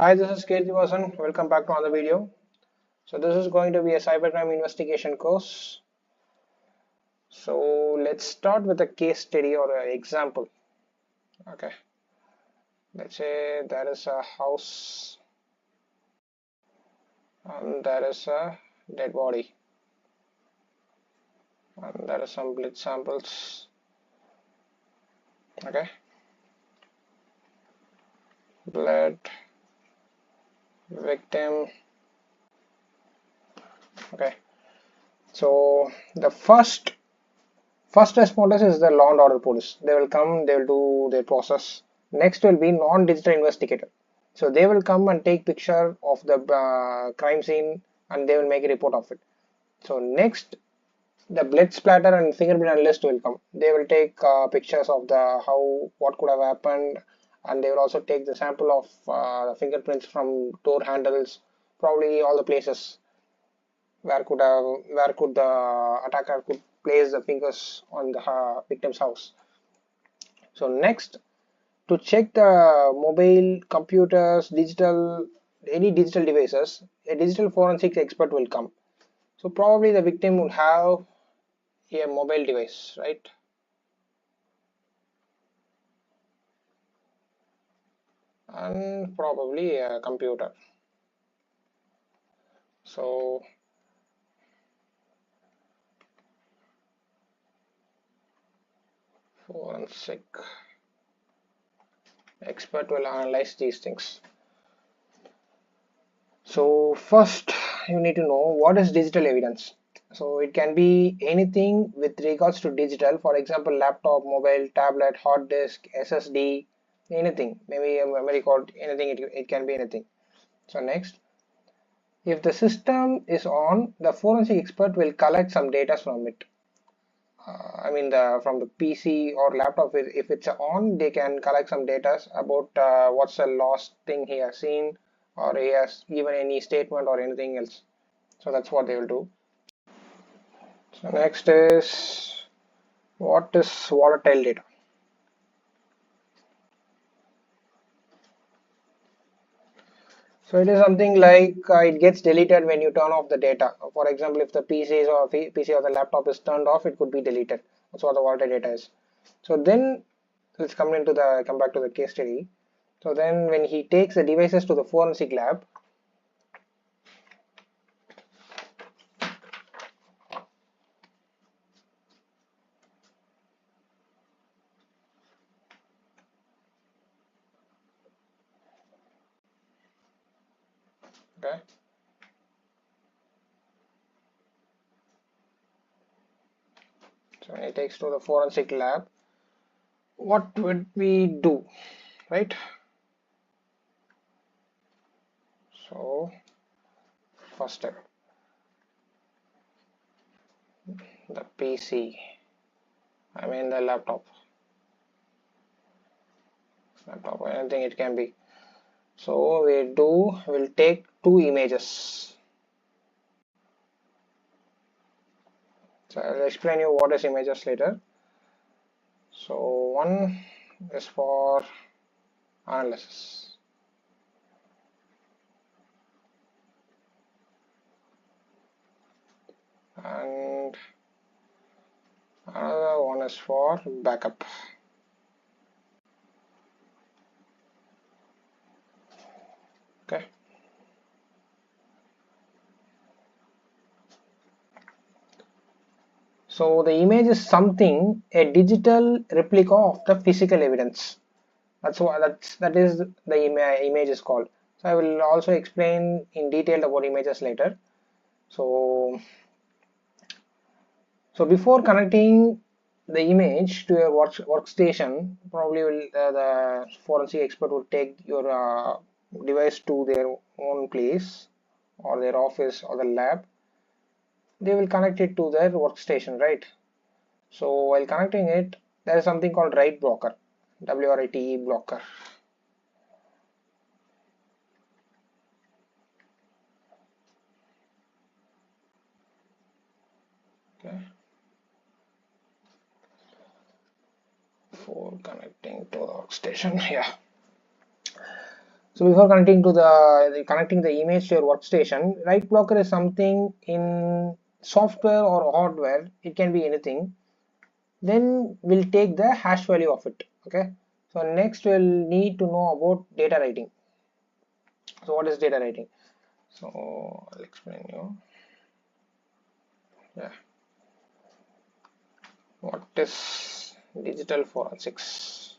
Hi, this is Kirti. Welcome back to another video. So this is going to be a cybercrime investigation course. So let's start with a case study or an example. Okay, let's say there is a house and there is a dead body and there are some blood samples. Okay, blood, victim. Okay, so the first responders is the law and order police. They will come, they will do their process. Next will be non-digital investigator. So they will come and take picture of the crime scene and they will make a report of it. So next, the blood splatter and fingerprint analyst will come. They will take pictures of what could have happened, and they will also take the sample of the fingerprints from door handles, probably all the places where could the attacker could place the fingers on the victim's house. So next, to check the mobile, computers, any digital devices, a digital forensics expert will come. So probably the victim will have a mobile device, right? And probably a computer. So forensic expert will analyze these things. So first you need to know what is digital evidence. So it can be anything with regards to digital, for example laptop, mobile, tablet, hard disk, SSD, anything, maybe a memory card, anything, it can be anything. So next, if the system is on, the forensic expert will collect some data from it. I mean from the PC or laptop. If it's on, they can collect some data about what's the last thing he has seen, or he has given any statement or anything else. So that's what they will do. So next is, what is volatile data? So it is something like it gets deleted when you turn off the data. For example, if the PC or the laptop is turned off, it could be deleted. That's what the volatile data is. So then let's come back to the case study. So then when he takes the devices to the forensic lab, okay, so when he takes to the forensic lab, what would we do, right? So first step, the PC, I mean the laptop or anything it can be. So we'll take two images. So I'll explain you what is images later. So one is for analysis, and another one is for backup. Okay. So the image is something, a digital replica of the physical evidence. That is the image is called. So I will also explain in detail about images later. So before connecting the image to your workstation, probably the forensic expert will take your device to their own place or their office or the lab. They will connect it to their workstation, right? So while connecting it, there is something called write blocker, WRITE blocker. Okay. For connecting to the workstation, yeah. So before connecting to connecting the image to your workstation, write blocker is something in software or hardware. It can be anything. Then we'll take the hash value of it. Okay. So next we'll need to know about data writing. So what is data writing? So I'll explain you. Yeah. What is digital forensics?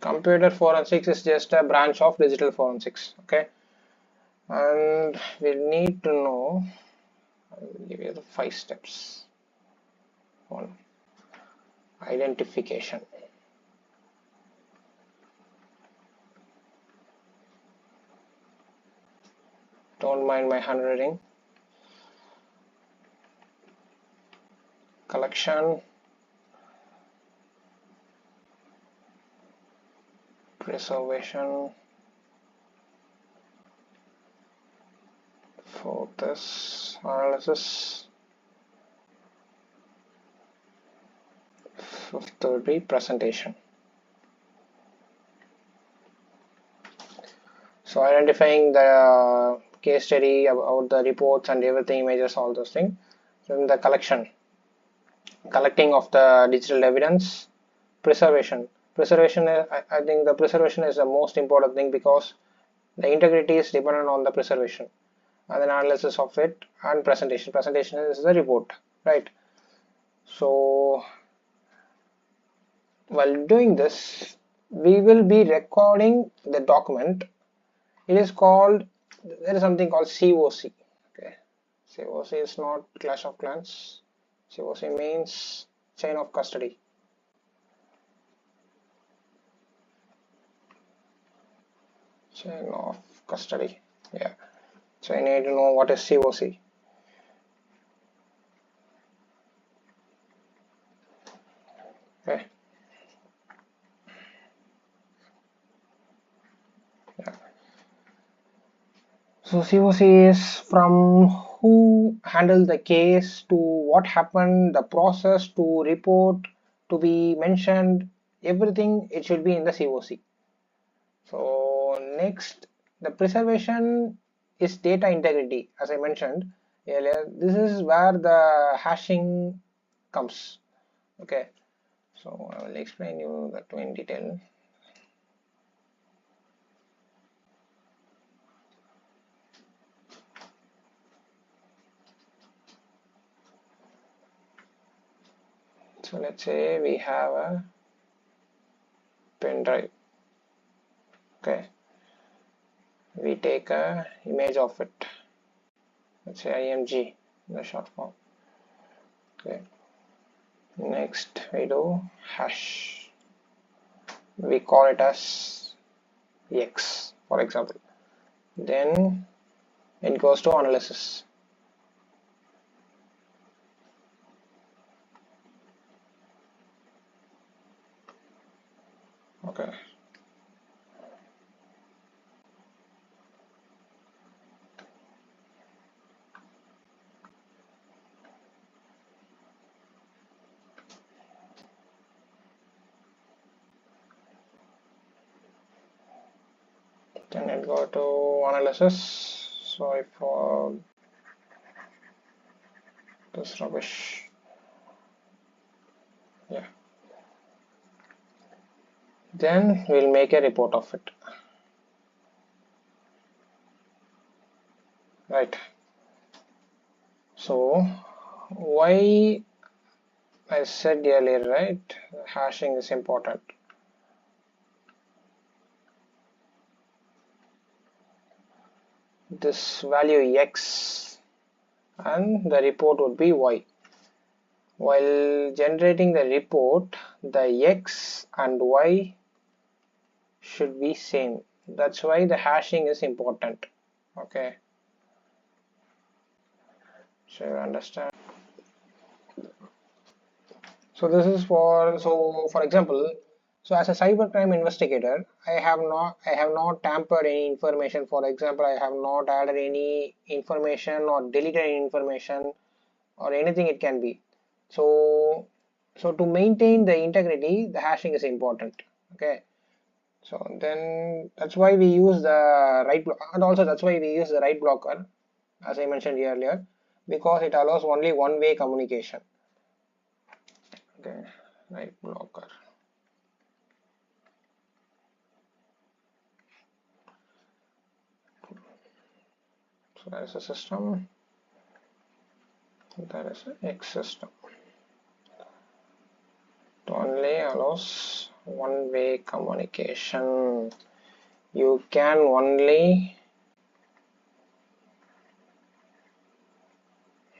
Computer forensics is just a branch of digital forensics. Okay. And we need to know, I will give you the 5 steps. 1. Identification. Don't mind my handwriting. Collection. Preservation. 4th is analysis. 5th will be presentation. So identifying the case study about the reports and everything, images, all those things. Then the collecting of the digital evidence. Preservation. I think the preservation is the most important thing because the integrity is dependent on the preservation. And then analysis of it, and presentation. Presentation is the report, right? So while doing this, we will be recording the document. It is called, there is something called COC. Okay, COC is not Clash of Clans. COC means chain of custody. Chain of custody. Yeah. So I need to know what is COC. Okay. Yeah. So COC is from who handled the case to what happened, the process to report to be mentioned, everything it should be in the COC. So next, the preservation is data integrity. As I mentioned earlier, this is where the hashing comes. Okay, so I will explain you that in detail. So let's say we have a pen drive. Okay, we take a image of it. Let's say img in the short form. Okay, next we do hash. We call it as x, for example. Then it goes to analysis. Okay. Then it go to analysis. Sorry for this rubbish. Yeah. Then we'll make a report of it. Right. So why I said earlier, right? Hashing is important. This value x and the report would be y. While generating the report, the x and y should be same. That's why the hashing is important. Okay, so you understand. So this is for example, so as a cybercrime investigator, I have not tampered any information. For example, I have not added any information or deleted any information or anything it can be. So to maintain the integrity, the hashing is important. Okay, so then that's why we use the and also that's why we use the write blocker, as I mentioned earlier, because it allows only one-way communication. Okay, write blocker. So that is a system, that is an X system. It only allows one-way communication. You can only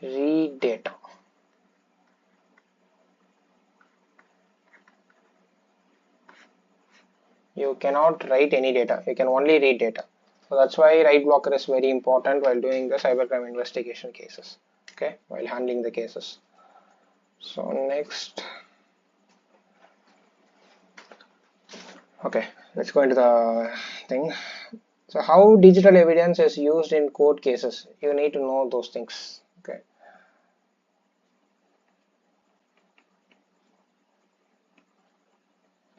read data. You cannot write any data. You can only read data. So that's why write blocker is very important while doing the cybercrime investigation cases. Okay, while handling the cases. So next, okay, let's go into the thing. So how digital evidence is used in court cases? You need to know those things. Okay.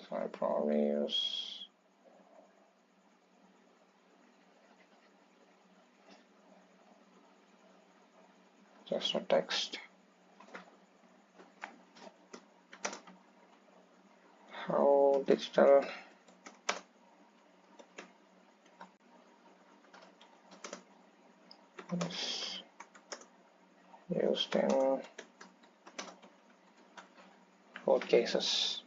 So I probably use just a text. How digital is used in court cases.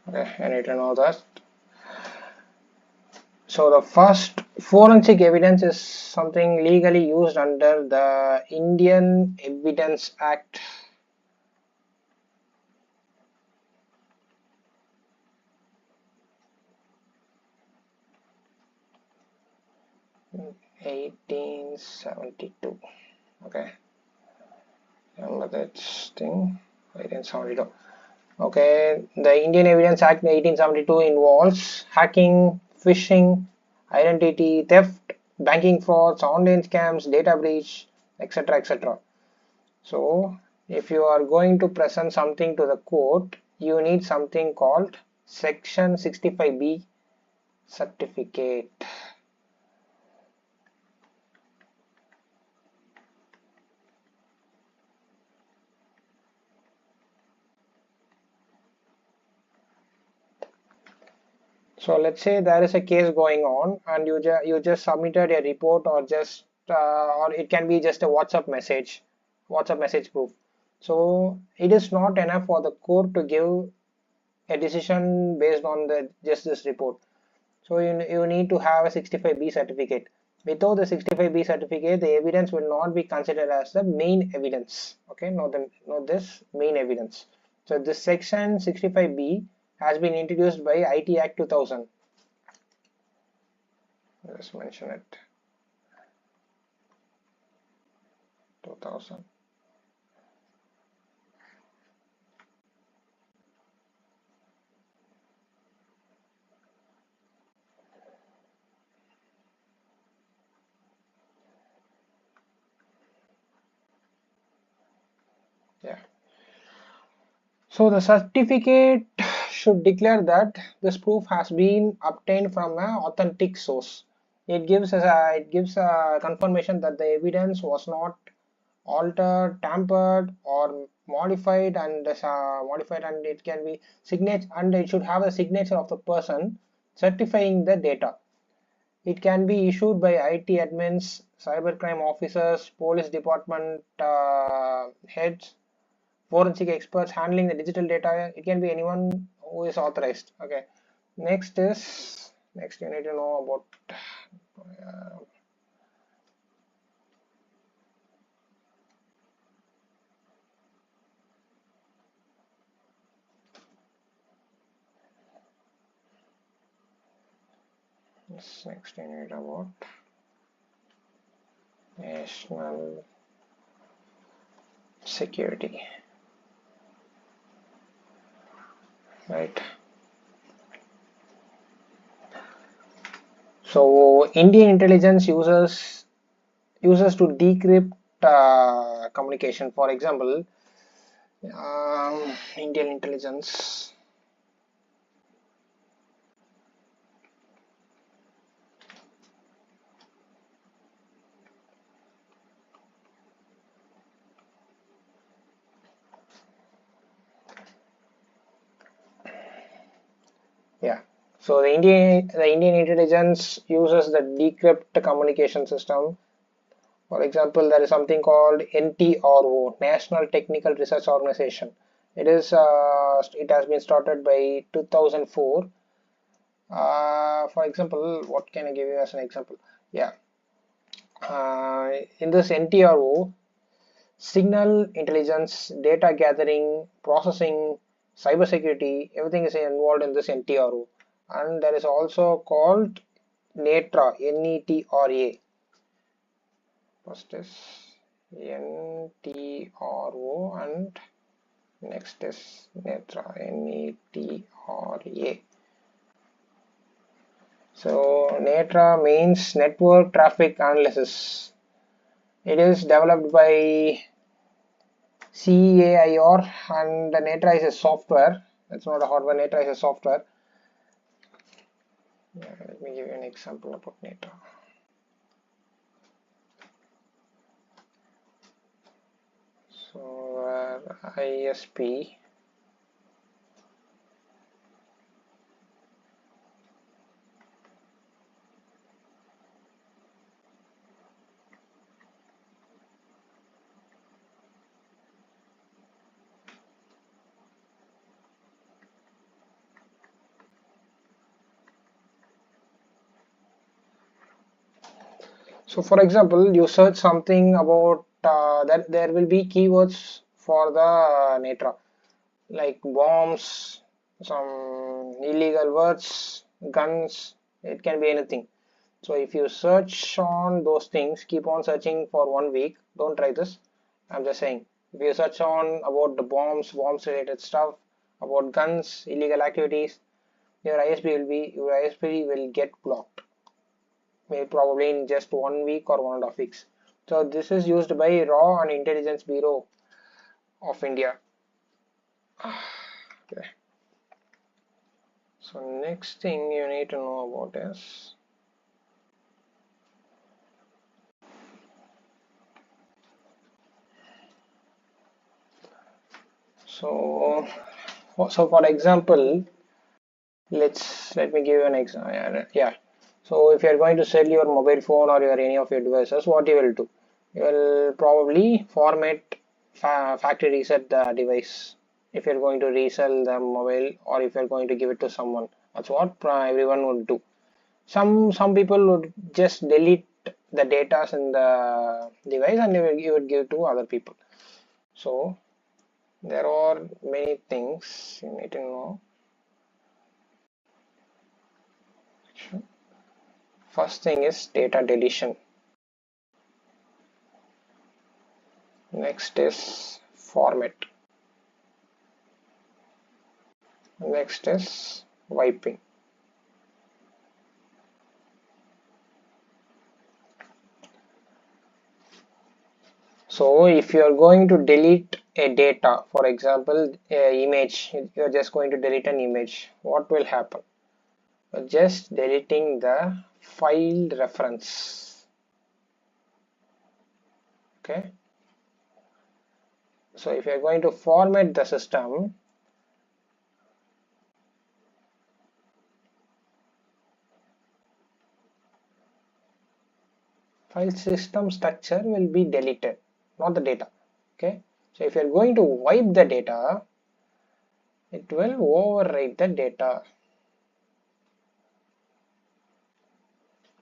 Okay, I need to know that. So the first forensic evidence is something legally used under the Indian Evidence Act. In 1872. Okay, remember that thing, 1872. Okay, the Indian Evidence Act 1872 involves hacking, phishing, identity theft, banking frauds, online scams, data breach, etc. etc. So if you are going to present something to the court, you need something called Section 65B certificate. So let's say there is a case going on and you just submitted a report, or just or it can be just a WhatsApp message proof. So it is not enough for the court to give a decision based on the just this report. So you need to have a 65B certificate. Without the 65B certificate, the evidence will not be considered as the main evidence. Okay, not this main evidence. So this section 65B has been introduced by IT Act 2000. Let's mention it. 2000. Yeah. So the certificate should declare that this proof has been obtained from an authentic source. It gives a confirmation that the evidence was not altered, tampered, or modified, and it can be signature, and it should have a signature of the person certifying the data. It can be issued by IT admins, cybercrime officers, police department heads, forensic experts handling the digital data. It can be anyone who is authorized. Okay. Next you need to know about next you need about national security. right? So Indian intelligence uses to decrypt communication. For example, Indian intelligence. Yeah. So the Indian intelligence uses the decrypt communication system. For example, there is something called NTRO, National Technical Research Organization. It has been started by 2004. For example, what can I give you as an example? Yeah. In this NTRO, signal intelligence, data gathering, processing, cybersecurity, everything is involved in this NTRO. And there is also called NETRA, NETRA. First is NTRO and next is NETRA, NETRA. So NETRA means Network Traffic Analysis. It is developed by CAIR, and the NETRA is a software. It's not a hardware. NETRA is a software. Let me give you an example about NETRA. So ISP. So for example, you search something about that, there will be keywords for the NETRA, like bombs, some illegal words, guns, it can be anything. So if you search on those things, keep on searching for 1 week. Don't try this. I'm just saying. If you search on about the bombs related stuff, about guns, illegal activities, your ISP will get blocked. Maybe probably in just 1 week or 1.5 weeks. So this is used by RAW and Intelligence Bureau of India. Okay. So next thing you need to know about is so for example, let me give you an example. Yeah. So if you are going to sell your mobile phone or any of your devices, what you will do? You will probably format factory reset the device if you're going to resell the mobile, or if you're going to give it to someone. That's what everyone would do. Some people would just delete the data in the device and you would give to other people. So there are many things you need to know. First thing is data deletion. Next is format. Next is wiping. So if you are going to delete a data, for example, image, you're just going to delete an image, what will happen? You're just deleting the file reference. Okay. So if you're going to format the system, file system structure will be deleted, not the data. Okay. So if you're going to wipe the data, it will overwrite the data.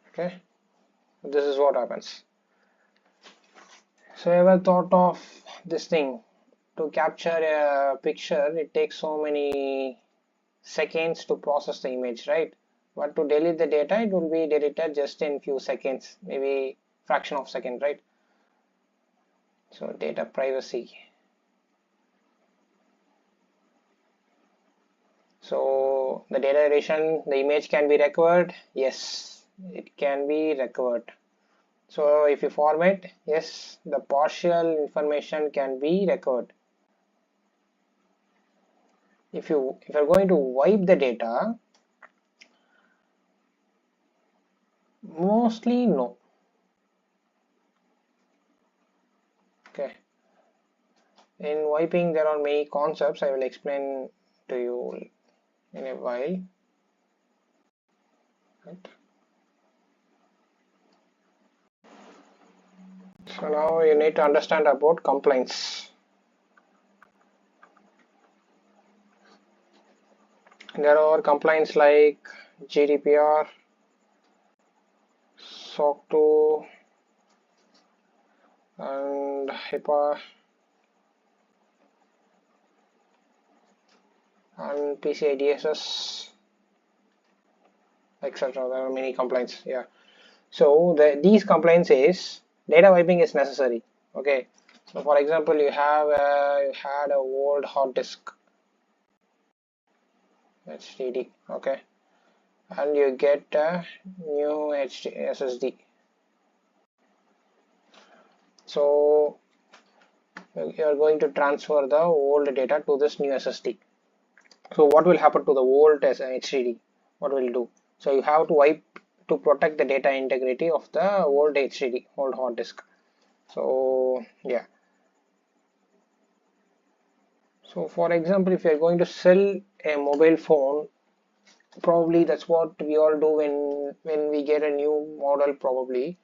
Okay. This is what happens. So ever thought of this thing? To capture a picture, it takes so many seconds to process the image, right? But to delete the data, it will be deleted just in few seconds, maybe fraction of second, right? So data privacy. So the data duration, the image can be recovered. Yes, it can be recovered. So if you format, yes, the partial information can be recovered. If you're going to wipe the data, mostly no. Okay. In wiping, there are many concepts. I will explain to you in a while. Right. So now you need to understand about complaints. There are complaints like GDPR, SOC 2, and HIPAA, and PCI DSS, etc. There are many complaints. Yeah. So these complaints is data wiping is necessary. Okay. So for example, you had a old hard disk, HDD. Okay, and you get a new SSD. So you are going to transfer the old data to this new SSD. So what will happen to the old HDD? What will do? So you have to wipe to protect the data integrity of the old HDD, old hard disk. So yeah. So for example, if you are going to sell a mobile phone, probably that's what we all do when we get a new model. Probably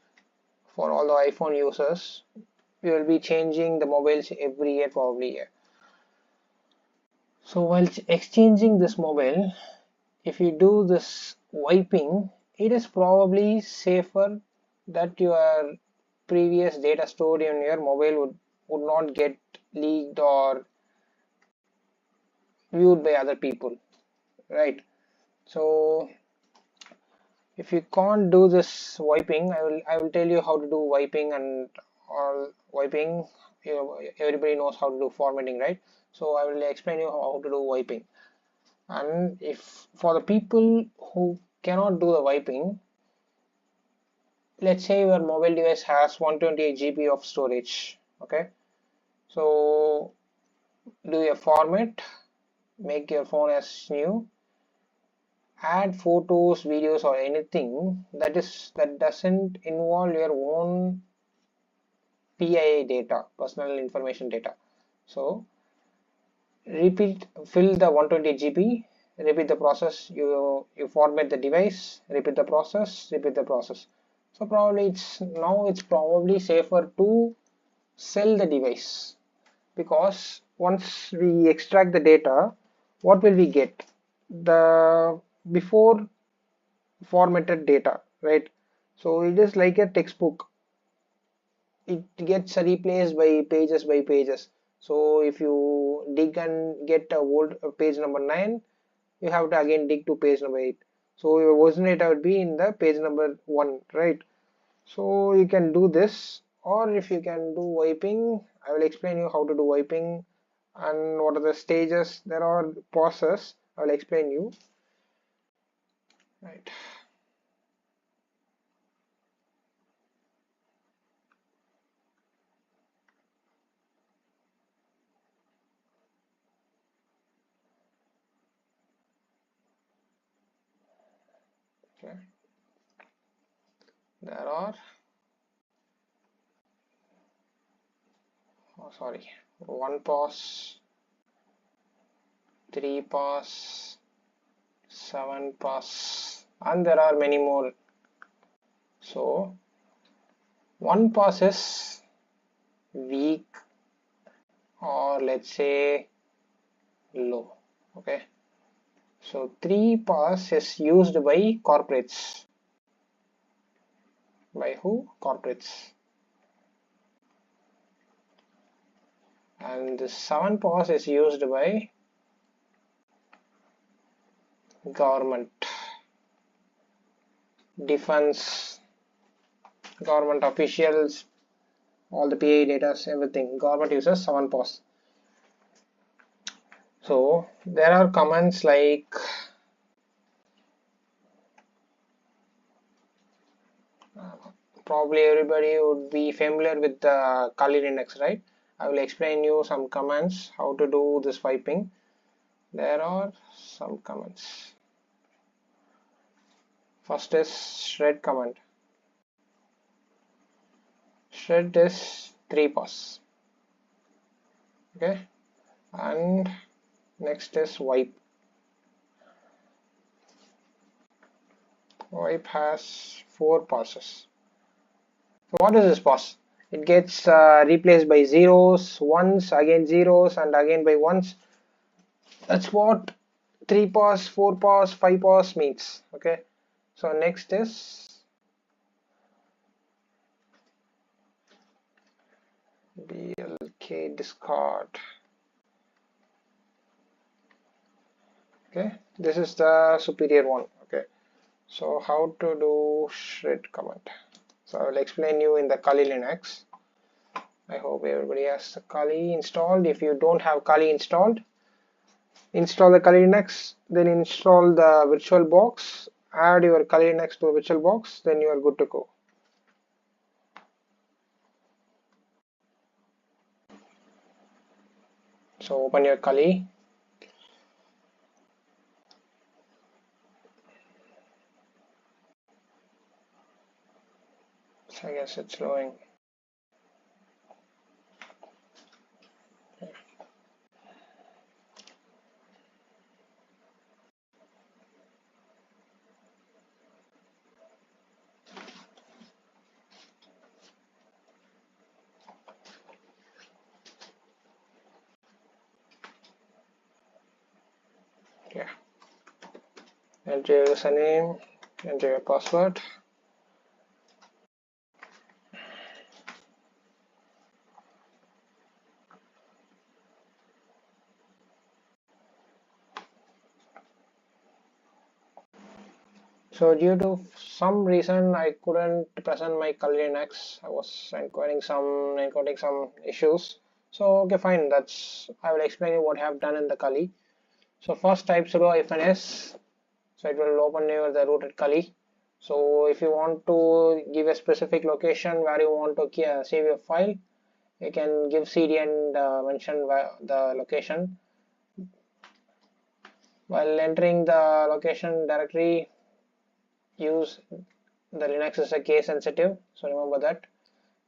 for all the iPhone users, we will be changing the mobiles every year, probably. Yeah. So while exchanging this mobile, if you do this wiping, it is probably safer that your previous data stored in your mobile would not get leaked or viewed by other people, right? So if you can't do this wiping, I will tell you how to do wiping and all wiping. Everybody knows how to do formatting, right? So I will explain you how to do wiping. And if for the people who cannot do the wiping, let's say your mobile device has 128 GB of storage. Okay, so do a format, make your phone as new, add photos, videos, or anything that doesn't involve your own PII data, personal information data. So fill the 120 GB, repeat the process. You format the device, repeat the process, repeat the process. So probably it's probably safer to sell the device, because once we extract the data, what will we get? The before formatted data, right? So it is like a textbook. It gets replaced by pages. So if you dig and get a old page number 9, you have to again dig to page number 8. So your version data would be in the page number 1, right? So you can do this, or if you can do wiping, I will explain you how to do wiping and what are the stages. There are process, I will explain you, right? Okay. There are, oh sorry, 1 pass, 3 pass, 7 pass, and there are many more. So 1 pass is weak, or let's say low. Okay, so 3 pass is used by corporates. By who? Corporates. And the 7 pass is used by government, defense, government officials, all the PA data, everything. Government uses 7 pass. So there are commands like probably everybody would be familiar with the Kali Linux, right? I will explain you some commands how to do this wiping. There are some commands. First is shred command. Shred is 3 pass. Okay, and next is wipe. Wipe has 4 passes. So what is this pass? It gets replaced by zeros, ones, again zeros, and again by ones. That's what 3 pass, 4 pass, 5 pass means. Okay, so next is BLK discard. Okay, this is the superior one. Okay, so how to do shred command? So I will explain you in the Kali Linux. I hope everybody has the Kali installed. If you don't have Kali installed, install the Kali Linux, then install the virtual box, add your Kali Linux to the virtual box, then you are good to go. So open your Kali. So I guess it's loading. Yeah. Enter your username, enter your password. So due to some reason I couldn't present my Kali Linux. I was encountering some issues. So okay, fine. I will explain you what I have done in the Kali. So first type sudo -s. So it will open your the rooted Kali. So if you want to give a specific location where you want to save your file, you can give cd and mention the location. While entering the location directory, use the Linux is a case sensitive, so remember that.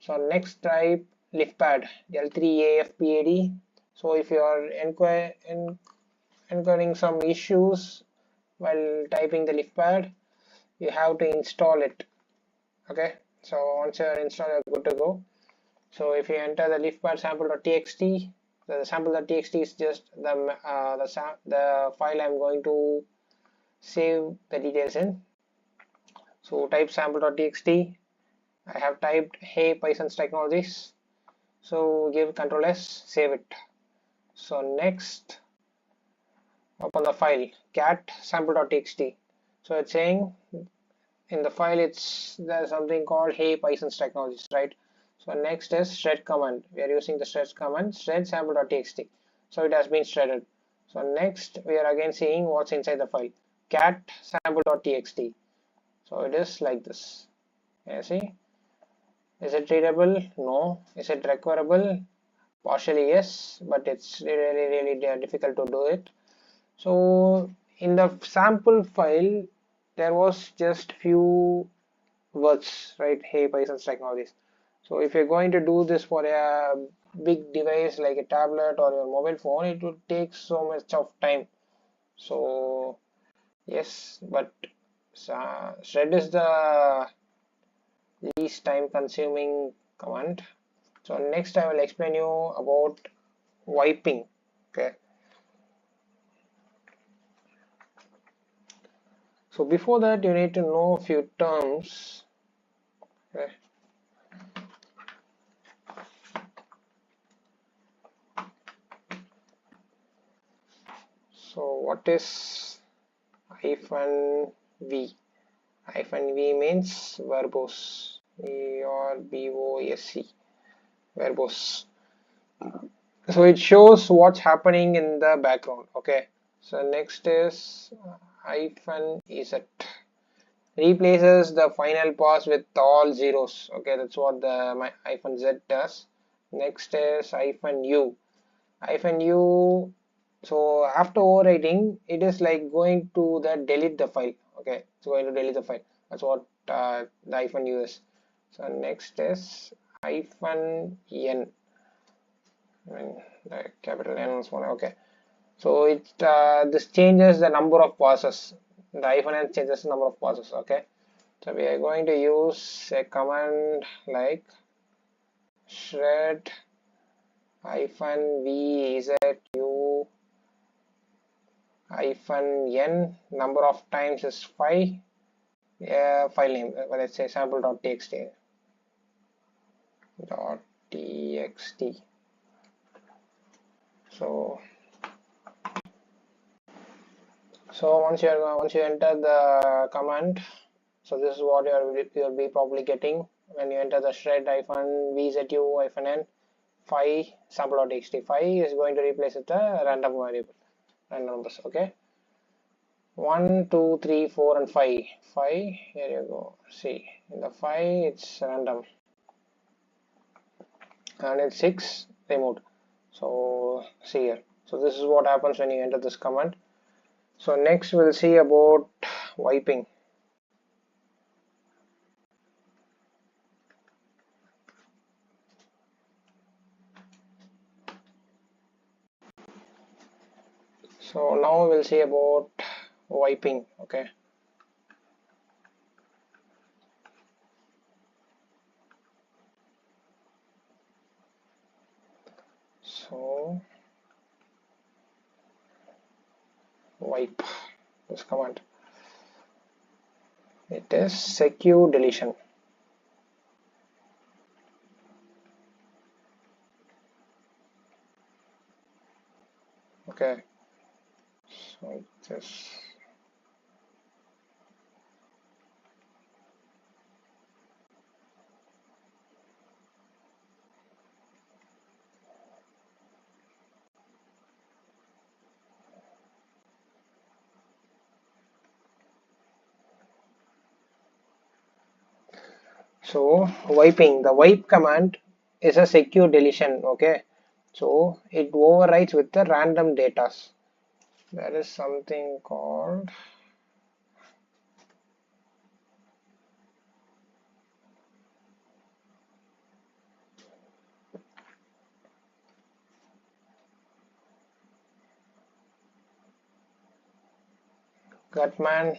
So next type lifpad L3AFPAD. So if you are encountering some issues while typing the lifpad, you have to install it. Okay, so once you are installed, you're good to go. So if you enter the lifpad sample.txt, the sample.txt is just the file I'm going to save the details in. So type sample.txt. I have typed hey Pisence technologies. So give Ctrl S, save it. So next, open the file cat sample.txt. So it's saying in the file there's something called hey Pisence technologies, right? So next is shred command. We are using the shred command, shred sample.txt. So it has been shredded. So next we are again seeing what's inside the file cat sample.txt. So it is like this. You see, is it readable? No. Is it requirable? Partially yes, but it's really difficult to do it. So in the sample file there was just few words, right? Hey Pisence technologies. So if you're going to do this for a big device like a tablet or your mobile phone, it would take so much of time. So yes, but shred is the least time consuming command. So next I will explain you about wiping. Okay, so before that you need to know a few terms. Okay, so what is -v? -v means verbose, verbose. Verbose. So it shows what's happening in the background. Okay, so next is hyphen z, replaces the final pass with all zeros. Okay, that's what the my hyphen z does. Next is hyphen u. Hyphen u, so after overwriting it is like going to the delete the file. Okay, it's going to delete the file. That's what the hyphen u is. So next is hyphen n. I mean the capital N is one. Okay, so it this changes the number of passes. The hyphen n changes the number of passes. Okay, so we are going to use a command like shred hyphen VZU hyphen n, number of times is 5, file name, let's say sample.txt. So once you enter the command, so this is what you'll be probably getting when you enter the shred hyphen VZU hyphen n 5 sample.txt. 5 is going to replace with the random variable, random numbers. Okay, 1 2 3 4 and 5. Here you go, see in the 5 it's random and it's 6 removed. So see here, so this is what happens when you enter this command. So next we'll see about wiping. So now we'll see about wiping. Okay, so wipe, this command, it is secure deletion. Okay, so this, so wiping, the wipe command is a secure deletion. Okay, so it overwrites with the random data. There is something called Gutman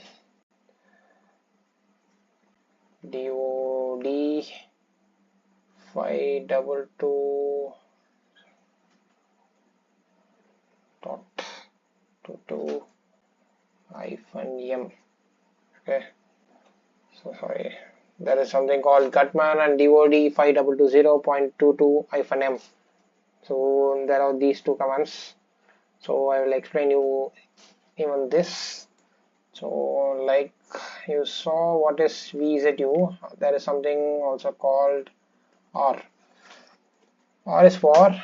DOD 522 dot 22 hyphen m. Okay, so sorry, there is something called Gutman and DOD 5220.22 hyphen m. So there are these two commands. So I will explain you even this. So like you saw what is VZU, there is something also called R. R is for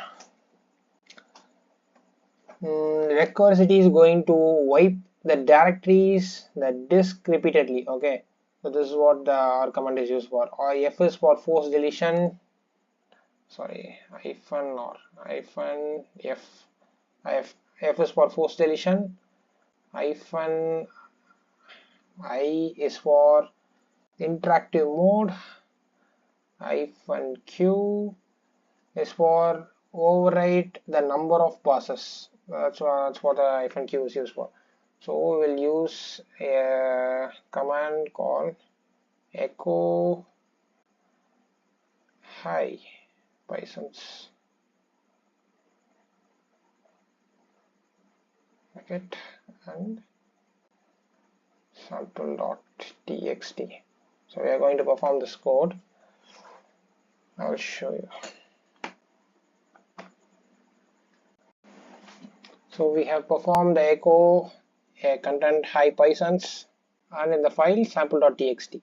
recursivity is going to wipe the directories, the disk repeatedly. Okay, so this is what the R command is used for. Or F is for force deletion. Sorry, hyphen or hyphen F. F is for force deletion. Hyphen I is for interactive mode. Hyphen Q is for overwrite the number of passes. That's what the hyphen Q is used for. So we will use a command called echo hi Pisence. Packet and sample.txt. So we are going to perform this code. I'll show you. So we have performed the echo a content hi Pisence and in the file sample.txt.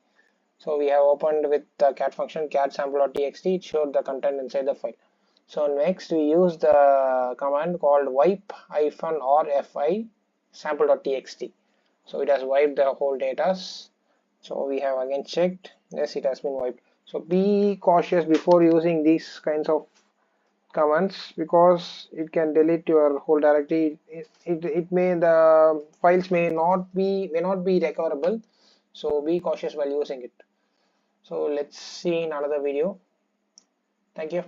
So we have opened with the cat function cat sample.txt. It showed the content inside the file. So next we use the command called wipe-rfi sample.txt. So it has wiped the whole data. So we have again checked, yes, it has been wiped. So be cautious before using these kinds of commands because it can delete your whole directory. It may, the files may not be recoverable. So be cautious while using it. So let's see in another video. Thank you.